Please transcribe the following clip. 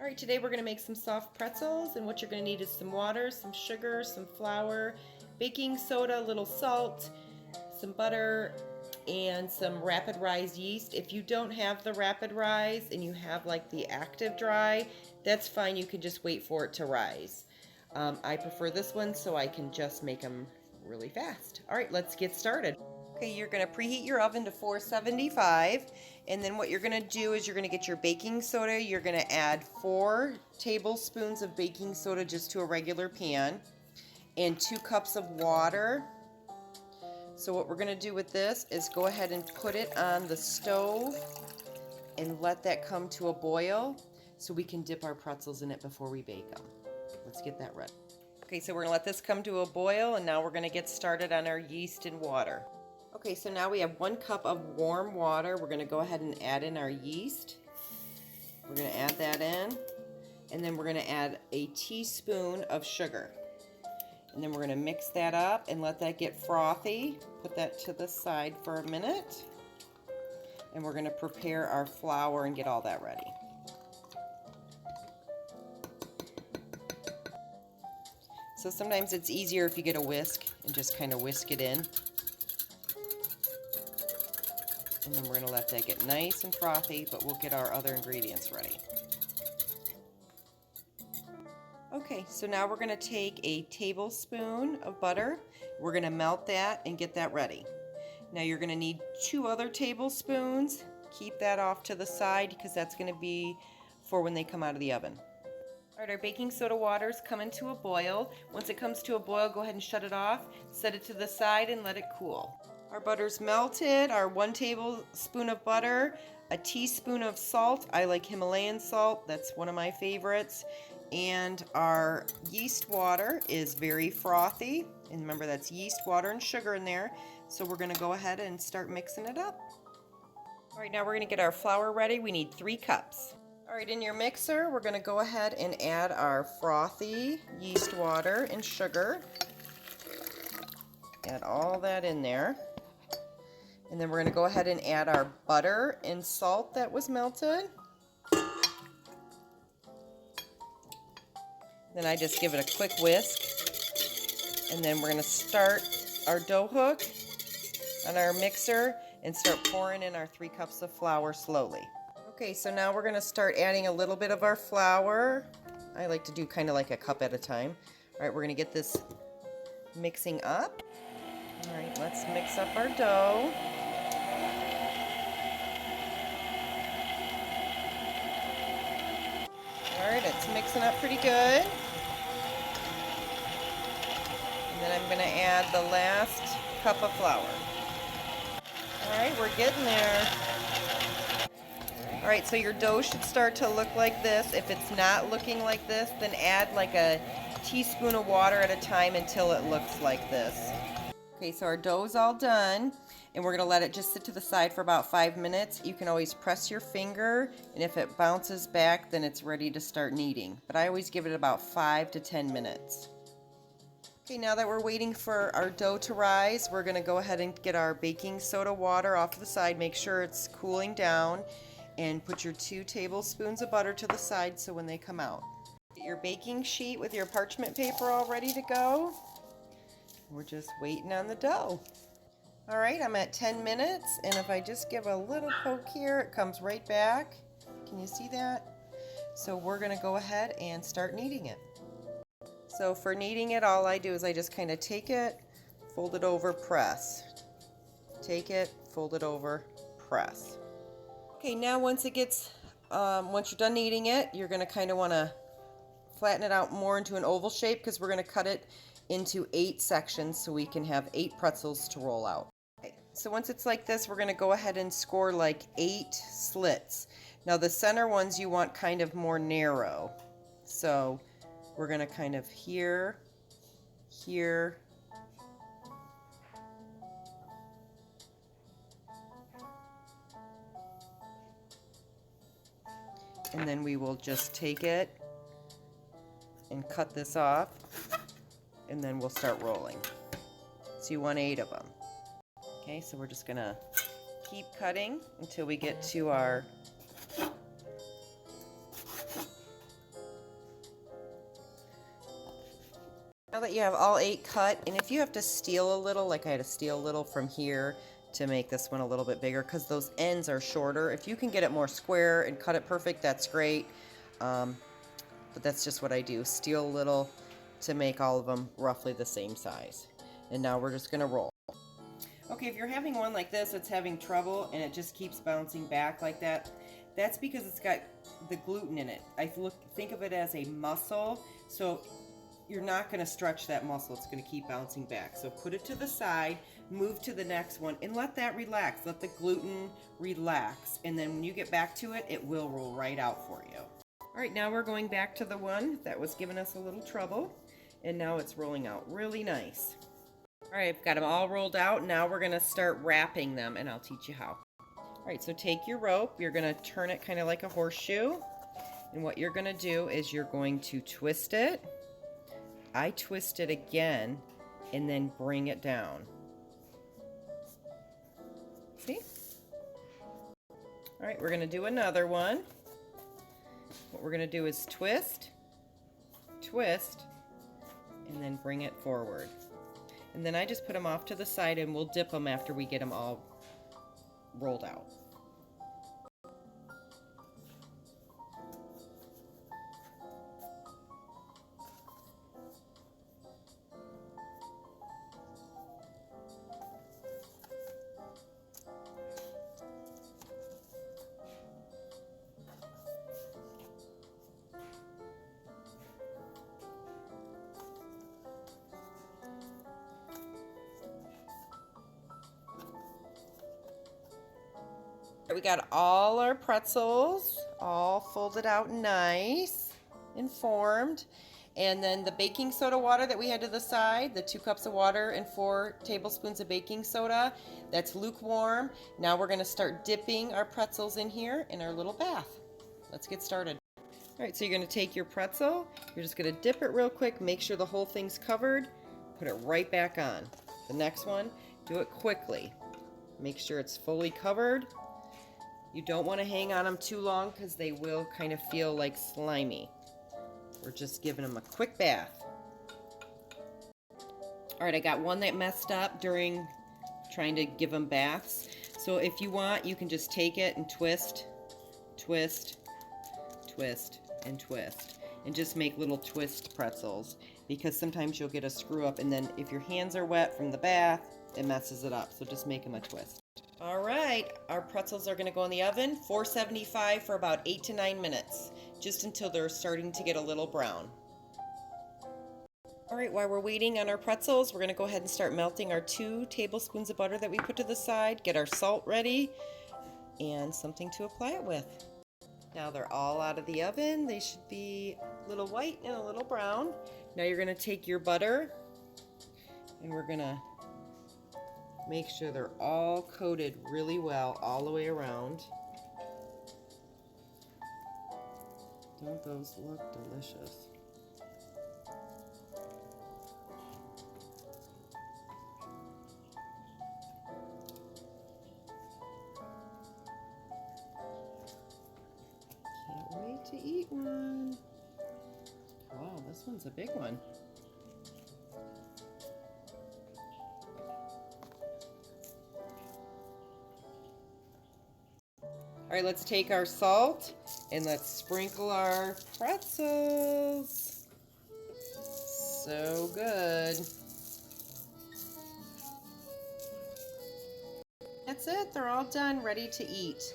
All right, today we're going to make some soft pretzels, and what you're going to need is some water, some sugar, some flour, baking soda, a little salt, some butter, and some rapid rise yeast. If you don't have the rapid rise and you have like the active dry, that's fine. You can just wait for it to rise. I prefer this one so I can just make them really fast. All right, let's get started. Okay, you're going to preheat your oven to 475, and then what you're going to do is you're going to get your baking soda. You're going to add 4 tablespoons of baking soda just to a regular pan, and 2 cups of water. So what we're going to do with this is go ahead and put it on the stove and let that come to a boil so we can dip our pretzels in it before we bake them. Let's get that ready. Okay, so we're going to let this come to a boil, and now we're going to get started on our yeast and water. Okay, so now we have 1 cup of warm water. We're going to go ahead and add in our yeast. We're going to add that in, and then we're going to add a teaspoon of sugar. And then we're going to mix that up and let that get frothy. Put that to the side for a minute. And we're going to prepare our flour and get all that ready. So sometimes it's easier if you get a whisk and just kind of whisk it in. And then we're going to let that get nice and frothy, but we'll get our other ingredients ready. Okay, so now we're going to take a tablespoon of butter. We're going to melt that and get that ready. Now you're going to need 2 other tablespoons. Keep that off to the side because that's going to be for when they come out of the oven. All right, our baking soda water's coming to a boil. Once it comes to a boil, go ahead and shut it off. Set it to the side and let it cool. Our butter's melted. Our 1 tablespoon of butter, a teaspoon of salt. I like Himalayan salt. That's one of my favorites. And our yeast water is very frothy. And remember, that's yeast, water, and sugar in there. So we're going to go ahead and start mixing it up. All right, now we're going to get our flour ready. We need 3 cups. All right, in your mixer, we're going to go ahead and add our frothy yeast water and sugar. Add all that in there. And then we're going to go ahead and add our butter and salt that was melted. Then I just give it a quick whisk. And then we're going to start our dough hook on our mixer and start pouring in our 3 cups of flour slowly. Okay, so now we're going to start adding a little bit of our flour. I like to do kind of like a cup at a time. All right, we're going to get this mixing up. All right, let's mix up our dough. All right, it's mixing up pretty good. And then I'm going to add the last cup of flour. All right, we're getting there. All right, so your dough should start to look like this. If it's not looking like this, then add like a teaspoon of water at a time until it looks like this. Okay, so our dough's all done, and we're going to let it just sit to the side for about 5 minutes. You can always press your finger, and if it bounces back, then it's ready to start kneading. But I always give it about 5 to 10 minutes. Okay, now that we're waiting for our dough to rise, we're going to go ahead and get our baking soda water off to the side. Make sure it's cooling down, and put your 2 tablespoons of butter to the side so when they come out. Get your baking sheet with your parchment paper all ready to go. We're just waiting on the dough. All right, I'm at 10 minutes, and if I just give a little poke here, it comes right back. Can you see that? So we're going to go ahead and start kneading it. So for kneading it, all I do is I just kind of take it, fold it over, press. Take it, fold it over, press. Okay, now once you're done kneading it, you're going to kind of want to flatten it out more into an oval shape because we're going to cut it into 8 sections so we can have 8 pretzels to roll out. Okay, so once it's like this, we're going to go ahead and score like 8 slits. Now the center ones you want kind of more narrow. So we're going to kind of here, here, and then we will just take it and cut this off, and then we'll start rolling. So you want 8 of them. Okay, so we're just gonna keep cutting until we get to our Now that you have all 8 cut, and if you have to steal a little, like I had to steal a little from here to make this one a little bit bigger because those ends are shorter. If you can get it more square and cut it perfect, that's great. But that's just what I do. Steal a little to make all of them roughly the same size. And now we're just going to roll. Okay, if you're having one like this that's having trouble and it just keeps bouncing back like that, that's because it's got the gluten in it. Think of it as a muscle, so you're not going to stretch that muscle. It's going to keep bouncing back. So put it to the side, move to the next one, and let that relax. Let the gluten relax. And then when you get back to it, it will roll right out for you. All right, now we're going back to the one that was giving us a little trouble, and now it's rolling out really nice. All right, I've got them all rolled out. Now we're going to start wrapping them, and I'll teach you how. All right, so take your rope. You're going to turn it kind of like a horseshoe, and what you're going to do is you're going to twist it. I twist it again, and then bring it down. See? All right, we're going to do another one. What we're going to do is twist, twist, and then bring it forward. And then I just put them off to the side and we'll dip them after we get them all rolled out. We got all our pretzels all folded out nice and formed. And then the baking soda water that we had to the side, the 2 cups of water and 4 tablespoons of baking soda, that's lukewarm. Now we're going to start dipping our pretzels in here in our little bath. Let's get started. All right, so you're going to take your pretzel, you're just going to dip it real quick, make sure the whole thing's covered, put it right back on. The next one, do it quickly. Make sure it's fully covered. You don't want to hang on them too long because they will kind of feel like slimy. We're just giving them a quick bath. All right, I got one that messed up during trying to give them baths. So if you want, you can just take it and twist, twist, twist, and twist. And just make little twist pretzels because sometimes you'll get a screw up and then if your hands are wet from the bath, it messes it up. So just make them a twist. All right, our pretzels are going to go in the oven, 475 for about 8 to 9 minutes, just until they're starting to get a little brown. All right, while we're waiting on our pretzels, we're going to go ahead and start melting our 2 tablespoons of butter that we put to the side, get our salt ready, and something to apply it with. Now they're all out of the oven. They should be a little white and a little brown. Now you're going to take your butter, and we're going to make sure they're all coated really well all the way around. Don't those look delicious? Can't wait to eat one. Wow, this one's a big one. All right, let's take our salt and let's sprinkle our pretzels. So good. That's it, they're all done, ready to eat.